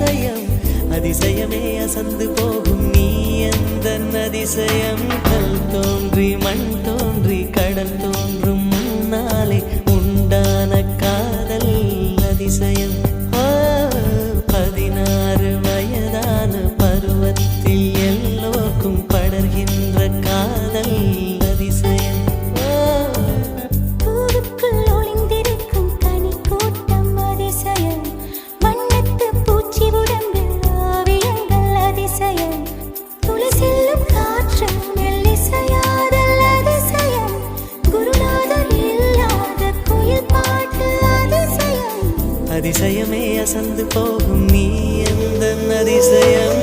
அதிசயம் அதிசயமே அசந்து போகும் நீ எந்த அதிசயம் கல் தோன்றி மண் தோன்றி கடல் தோன்றும் முன்னாலே உண்டான காதல் அதிசயம் 16 வயதான பருவத்தில் எல்லோருக்கும் படர்கின்ற காதல் அதிசயம் பூவுக்குள் ஒளிந்திருக்கும் கனி கூட்டம் அதிசயம் வண்ணத்து பூச்சி உடம்பில் ஓவியங்கள் அதிசயம் துளி செல்லும் காற்று மெல்லிசையாதல் அதிசயம் குருநாதர் இல்லாத குயில் பாட்டு அதிசயம் அதிசயமே அசந்து போகும் நீ எந்த அதிசயம்